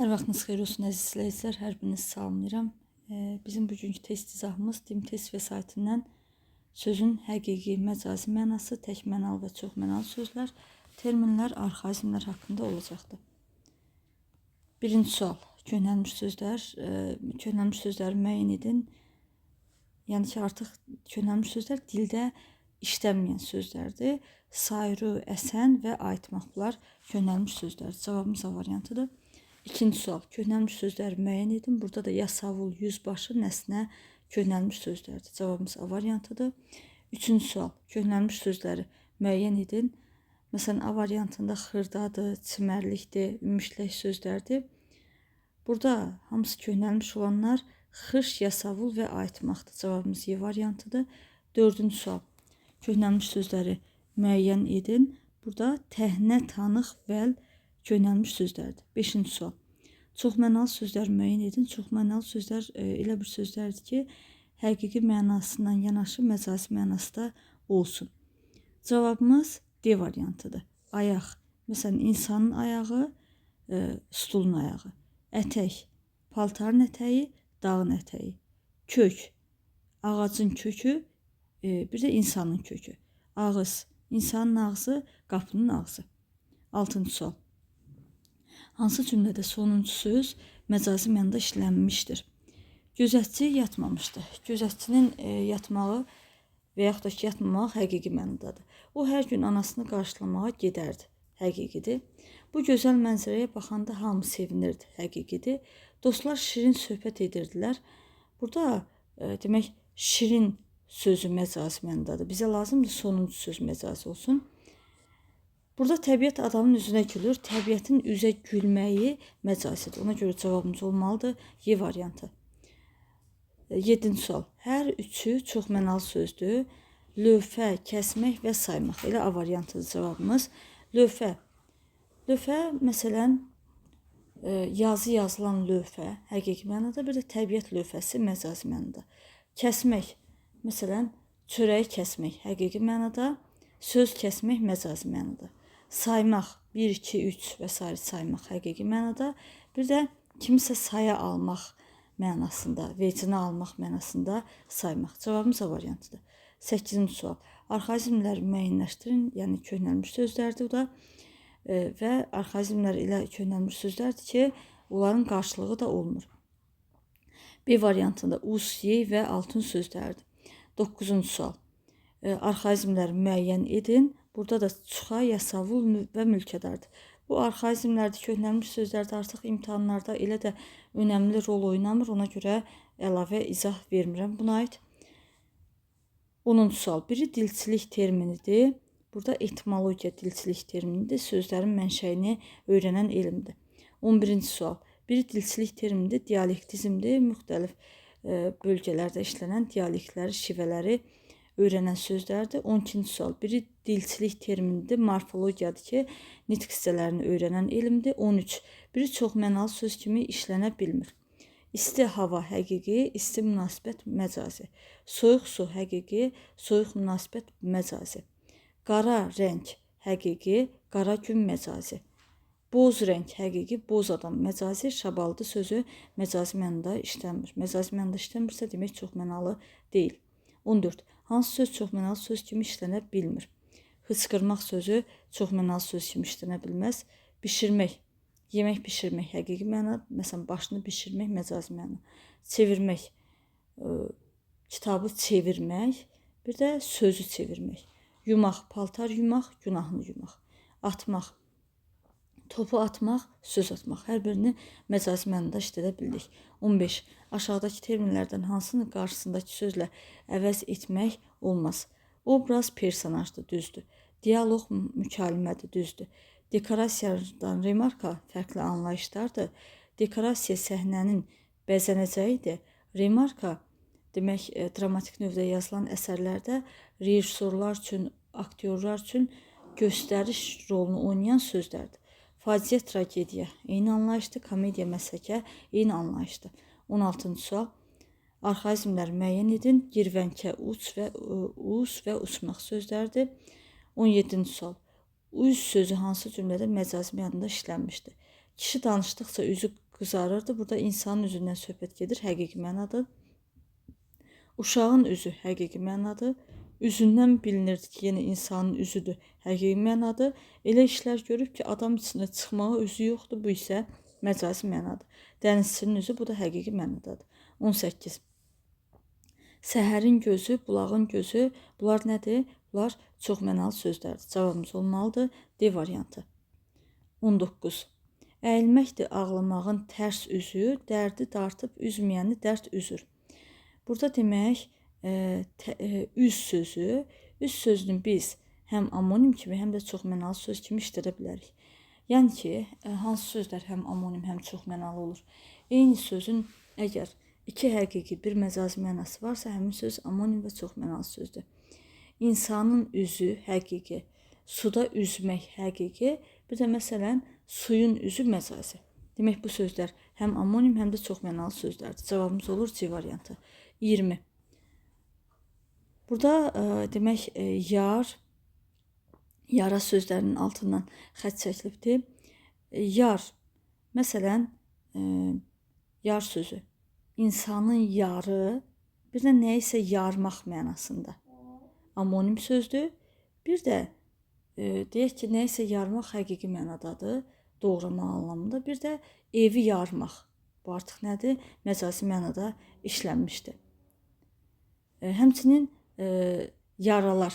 Hər vaxtınız xeyir olsun əziz izləyicilər, hər birinizi salamlayıram. Bizim bugünkü test izahımız Dimtest vəsaitindən sözün həqiqi, məcazi mənası, təkmənalı və çoxmənalı sözlər, terminlər, arxaizmlər haqqında olacaqdır. Birinci sual, köhnəlmiş sözlər, köhnəlmiş sözləri müəyyən edin. Yəni ki, artıq köhnəlmiş sözlər dildə işlənməyən sözlərdir. Sayrı, əsən və aytmaq bunlar köhnəlmiş sözlərdir. Cavabımız A variantıdır. İkinci sual, köhnəlmiş sözləri müəyyən edin. Burada da yasavul, yüzbaşı, nəsnə köhnəlmiş sözlərdir. Cavabımız A variantıdır. Üçüncü sual, köhnəlmiş sözləri müəyyən edin. Məsələn, A variantında xırdadır, çimərlikdir, ümüşlək sözlərdir. Burada hamısı köhnəlmiş olanlar xış, yasavul və aytmaqdır. Cavabımız Y variantıdır. Dördüncü sual, köhnəlmiş sözləri müəyyən edin. Burada təhnə, tanıq, vəl köhnəlmiş sözlərdir. Beşinci sual, çoxmənalı sözlər müəyyən edin. Çoxmənalı sözlər elə bir sözlərdir ki, həqiqi mənasından yanaşı məcazi mənası da olsun. Cavabımız D variantıdır. Ayaq, məsələn, insanın ayağı, stulun ayağı. Ətək, paltarın ətəyi, dağın ətəyi. Kök, ağacın kökü, bir də insanın kökü. Ağız, insanın ağzı, qapının ağzı. Altıncı sual, hansı cümlədə sonuncu söz məcazi mənada işlənmişdir? Gözətçi yatmamışdır. Gözətçinin yatmağı və yaxud da ki, yatmamaq həqiqi mənadadır. O hər gün anasını qarşılamağa gedərdi. Həqiqidir. Bu gözəl mənzərəyə baxanda hamı sevinirdi. Həqiqidir. Dostlar şirin söhbət edirdilər. Burada demək şirin sözü məcazi mənadadır. Bizə lazımdır sonuncu söz məcazi olsun. Burada təbiət adamın üzünə gülür. Təbiətin üzə gülməyi məcazidir. Ona görə cavabımız olmalıdır Y variantı. 7-ci sual. Hər üçü çoxmənalı sözdür. Lövhə, kəsmək və saymaq. Elə A variantıdır cavabımız. Lövhə. Lövhə, məsələn, yazı yazılan lövhə həqiqi mənada, bir də təbiət lövhəsi məcazi mənada. Kəsmək, məsələn, çörəyi kəsmək həqiqi mənada, söz kəsmək məcazi mənada. Saymaq, 1, 2, 3 və s. saymaq həqiqi mənada, bir də kimsə saya almaq mənasında, vecinə almaq mənasında saymaq. Cavabımız A variantıdır. 8-ci sual. Arxaizmləri müəyyənləşdirin, yəni köhnəlmiş sözlərdir bu da və arxaizmlər ilə köhnəlmiş sözlərdir ki, onların qarşılığı da olmur. B variantında us, yey və altın sözlərdir. 9-cu sual. Arxaizmləri müəyyən edin. Burada da çuxa, yasavul və mülkədardır. Bu arxaizmlərdə köhnəlmiş sözlərdə artıq imtahanlarda elə də önəmli rol oynamır. Ona görə əlavə izah vermirəm buna aid. 10-cu sual. Biri dilçilik terminidir. Burada etimologiya dilçilik terminidir. Sözlərin mənşəyini öyrənən elmdir. 11-ci sual. Biri dilçilik terminidir. Dialektizmdir. Müxtəlif bölgələrdə işlənən dialektləri, şivələri öyrənən sözlərdir. 12-ci sual. Biri dilçilik terminidir. Morfologiyadır ki, nitq hissələrini öyrənən elmdir. 13. Biri çoxmənalı söz kimi işlənə bilmir. İsti hava həqiqi, isti münasibət məcazi. Soyuq su həqiqi, soyuq münasibət məcazi. Qara rəng həqiqi, qara gün məcazi. Boz rəng həqiqi, boz adam məcazi. Şabaldı sözü məcazi mənada işlənmir. Məcazi mənada işlənmirsə demək çoxmənalı deyil. 14. Hansı söz çoxmənalı söz kimi işlənə bilmir? Hıçqırmaq sözü çoxmənalı söz kimi işlənə bilməz. Bişirmək, yemək bişirmək həqiqi məna, məsələn, başını bişirmək məcazi məna. Çevirmək, kitabı çevirmək, bir də sözü çevirmək. Yumaq, paltar yumaq, günahını yumaq. Atmaq, topu atmaq, söz atmaq. Hər birini məcazi mənada işlədə bildik. 15. Aşağıdakı terminlərdən hansını qarşısındakı sözlə əvəz etmək olmaz? Obraz personajdır, düzdür. Dialoq mükalimədir, düzdür. Dekorasiyadan remarka fərqli anlayışlardır. Dekorasiya səhnənin bəzənəcəyidir. Remarka demək dramatik növdə yazılan əsərlərdə rejissorlar üçün, aktyorlar üçün göstəriş rolunu oynayan sözlərdir. Faciə, tragediya eyni anlayışdır. Komediya, məsələkə eyni anlayışdır. 16-cı sual. Arxaizmləri müəyyən edin. Girvənkə, uç və uçmaq sözlərdir. 17-ci sual. Üz sözü hansı cümlədə məcazi mənada işlənmişdir? Kişi danışdıqca üzü qızarırdı. Burada insanın üzündən söhbət gedir, həqiqi mənadır. Uşağın üzü həqiqi mənadır. Üzündən bilinirdi ki, yenə insanın üzüdür, həqiqi mənadır. Elə işlər görüb ki, adam içində çıxmağa üzü yoxdur, bu isə məcazi mənadır. Dənizçinin üzü, bu da həqiqi mənadadır. 18. Səhərin gözü, bulağın gözü, bunlar nədir? Bunlar çoxmənalı sözlərdir. Cavabımız olmalıdır D variantı. 19. Əyilməkdir ağlamağın tərs üzü, dərdi dartıb üzməyəni dərd üzür. Burada demək, üz sözü, üz sözünü biz həm amonim kimi, həm də çoxmənalı söz kimi işlədə bilərik. Yəni ki, hansı sözlər həm amonim, həm çoxmənalı olur? Eyni sözün əgər iki həqiqi, bir məcazi mənası varsa, həmin söz amonim və çoxmənalı sözdür. İnsanın üzü həqiqi, suda üzmək həqiqi, bir də məsələn, suyun üzü məcazi. Demək, bu sözlər həm amonim, həm də çoxmənalı sözlərdir. Cavabımız olur C variantı. 20. Burada demək, yara sözlərinin altından xətt çəkilibdir. Yar, məsələn, yar sözü, insanın yarı, bir də nə isə yarmaq mənasında. Amonim sözdür. Bir də deyək ki, nə isə yarmaq həqiqi mənadadır, doğramaq anlamında. Bir də evi yarmaq, bu artıq nədir? Məcazi mənada işlənmişdir. Həmçinin yaralar.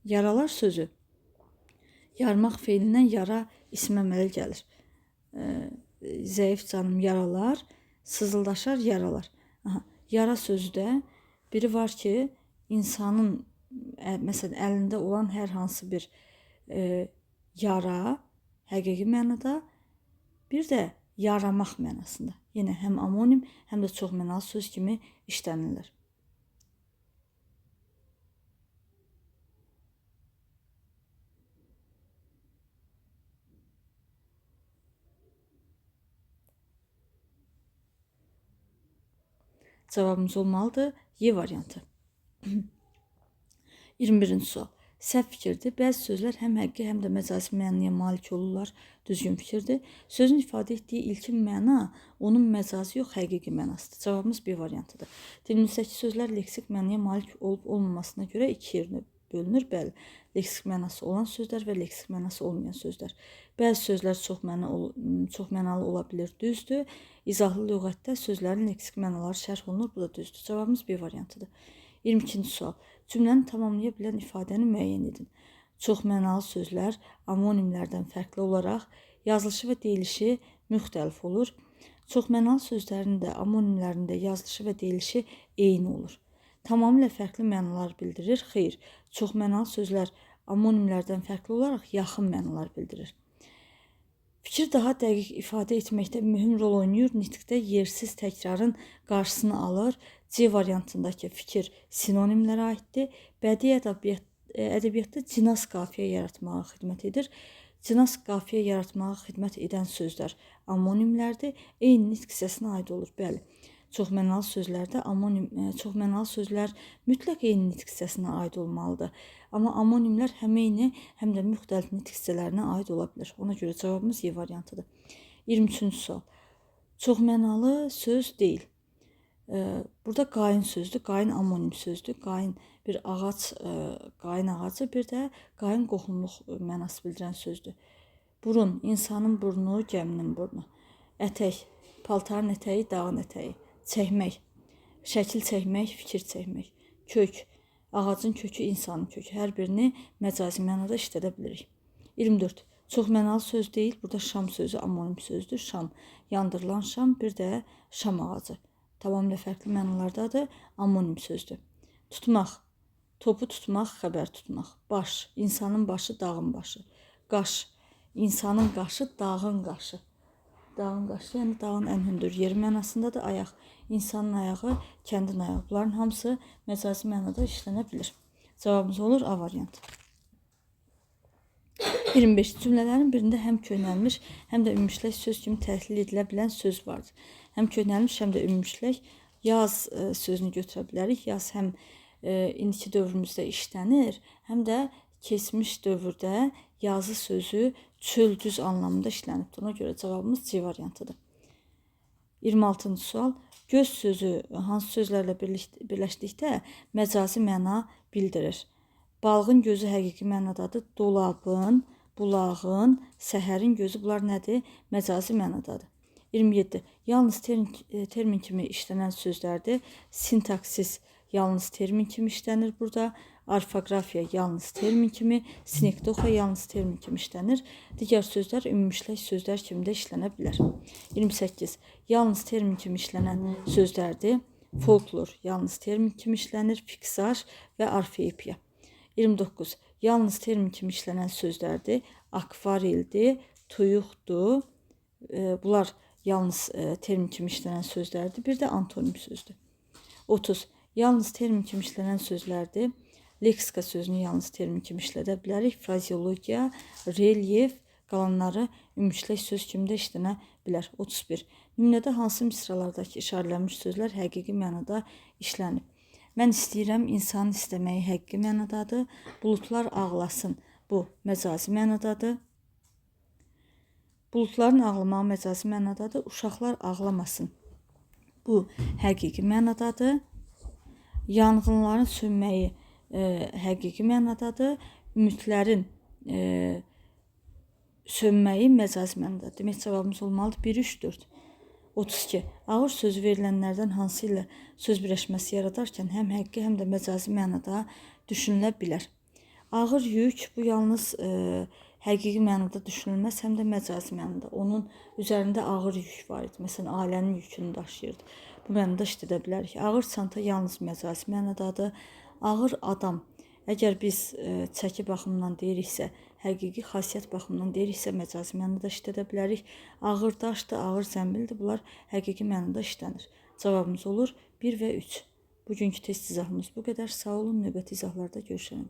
Yaralar sözü yarmaq feilindən yara ismə əmələ gəlir. Zəif canım yaralar, sızıldaşar yaralar. Yara sözü də biri var ki, insanın məsələn əlində olan hər hansı bir yara həqiqi mənada, bir də yaramaq mənasında. Yenə həm amonim, həm də çoxmənalı söz kimi işlənirlər. Cavabımız olmalıdır Y variantı. 21-ci sual. Səhv fikirdir. Bəzi sözlər həm həqiqi, həm də məcazi mənaya malik olurlar. Düzgün fikirdir. Sözün ifadə etdiyi ilkin məna onun məcazi yox, həqiqi mənasıdır. Cavabımız B variantıdır. Dilimizdəki sözlər leksik mənaya malik olub-olmamasına görə iki yerinə bölünür. Bəli, leksik mənası olan sözlər və leksik mənası olmayan sözlər. Bəzi sözlər çoxmənalı ola bilir, düzdür. İzahlı lüğətdə sözlərin leksik mənaları şərh olunur, bu da düzdür. Cavabımız B variantıdır. 22-ci sual. Cümləni tamamlaya bilən ifadəni müəyyən edin. Çoxmənalı sözlər amonimlərdən fərqli olaraq yazılışı və deyilişi müxtəlif olur. Çoxmənalı sözlərin də amonimlərində yazılışı və deyilişi eyni olur. Tamamilə fərqli mənalar bildirir. Xeyr, çoxmənalı sözlər amonimlərdən fərqli olaraq yaxın mənalar bildirir. Fikir daha dəqiq ifadə etməkdə mühüm rol oynayır. Nitqdə yersiz təkrarın qarşısını alır. C variantındakı fikir sinonimlərə aiddir. Bədii ədəbiyyatda cinas qafiyə yaratmağa xidmət edir. Cinas qafiyə yaratmağa xidmət edən sözlər amonimlərdir. Eyni nitq hissəsinə aid olur. Bəli, çoxmənalı sözlərdə çoxmənalı sözlər mütləq eyni nitq hissəsinə aid olmalıdır. Amma amonimlər həm eyni, həm də müxtəlif nitq hissələrinə aid ola bilər. Ona görə cavabımız Y variantıdır. 23-cü sual. Çoxmənalı söz deyil. Burada qayın sözdür. Qayın amonim sözdür. Qayın bir ağac, qayın ağacı, bir də qayın qohumluq mənası bildirən sözdür. Burun, insanın burnu, gəminin burnu. Ətək, paltarın ətəyi, dağın ətəyi. Çəkmək, şəkil çəkmək, fikir çəkmək. Kök, ağacın kökü, insanın kökü. Hər birini məcazi mənada işlədə bilirik. 24. Çoxmənalı söz deyil. Burada şam sözü amonim sözdür. Şam, yandırılan şam, bir də şam ağacı. Tamamilə fərqli mənalardadır. Amonim sözdür. Tutmaq, topu tutmaq, xəbər tutmaq. Baş, insanın başı, dağın başı. Qaş, insanın qaşı, dağın qaşı. Dağın qaşı, yəni dağın ən hündür yeri mənasındadır. Ayaq, insanın ayağı, kəndin ayağı. Bunların hamısı məcazi mənada işlənə bilir. Cavabımız olur A variantı. 25. Cümlələrin birində həm köhnəlmiş, həm də ümmüşlək söz kimi təhlil edilə bilən söz vardır. Həm köhnəlmiş, həm də ümmüşlək yaz sözünü götürə bilərik. Yaz həm indiki dövrümüzdə işlənir, həm də keçmiş dövrdə yazı sözü çöl düz anlamında işlənibdir. Ona görə cavabımız C variantıdır. 26-cı sual. Göz sözü hansı sözlərlə birləşdikdə məcazi məna bildirir? Balığın gözü həqiqi mənadadır. Dolabın, bulağın, səhərin gözü bunlar nədir? Məcazi mənadadır. 27. Yalnız termin kimi işlənən sözlərdir. Sintaksis yalnız termin kimi işlənir burada. Orfoqrafiya yalnız termin kimi, sinekdoxa yalnız termin kimi işlənir. Digər sözlər ümumiləş sözlər kimi də işlənə bilər. 28. Yalnız termin kimi işlənən sözlərdir. Folklor yalnız termin kimi işlənir. Fiksaj və orfeopiya. 29. Yalnız termin kimi işlənən sözlərdir. Akvareldir, tuyuqdur. Bunlar yalnız termin kimi işlənən sözlərdir. Bir də antonim sözdür. 30. Yalnız termin kimi işlənən sözlərdir. Leksika sözünü yalnız termin kimi işlədə bilərik. Frazeologiya, relyef, qalanları ümumiləş söz kimi də işlənə bilər. 31. Nümunədə hansı misralardakı işarələnmiş sözlər həqiqi mənada işlənib? Mən istəyirəm, insanın istəməyi həqiqi mənadadır. Buludlar ağlasın, bu məcazi mənadadır. Buludların ağlamağı məcazi mənadadır. Uşaqlar ağlamasın, bu həqiqi mənadadır. Yanğınların sönməyi həqiqi mənadadır. Ümidlərin sönməyi məcazi mənadadır. Demək cavabımız olmalıdır 1, 3, 4. 32. Ağır sözü verilənlərdən hansı ilə söz birləşməsi yaradarkən həm həqiqi, həm də məcazi mənada düşünülə bilər? Ağır yük bu yalnız həqiqi mənada düşünülməz, həm də məcazi mənada. Onun üzərində ağır yük var idi. Məsələn, ailənin yükünü daşıyırdı. Bu mənada işlədə bilərik. Ağır çanta yalnız məcazi mənadadır. Ağır adam. Əgər biz çəki baxımından deyiriksə, həqiqi xasiyyət baxımından deyiriksə, məcazi mənada işlədə bilərik. Ağır daşdır, ağır zəmbildir. Bunlar həqiqi mənada işlənir. Cavabımız olur 1 və 3. Bugünkü test izahımız bu qədər. Sağ olun, növbəti izahlarda görüşənədək.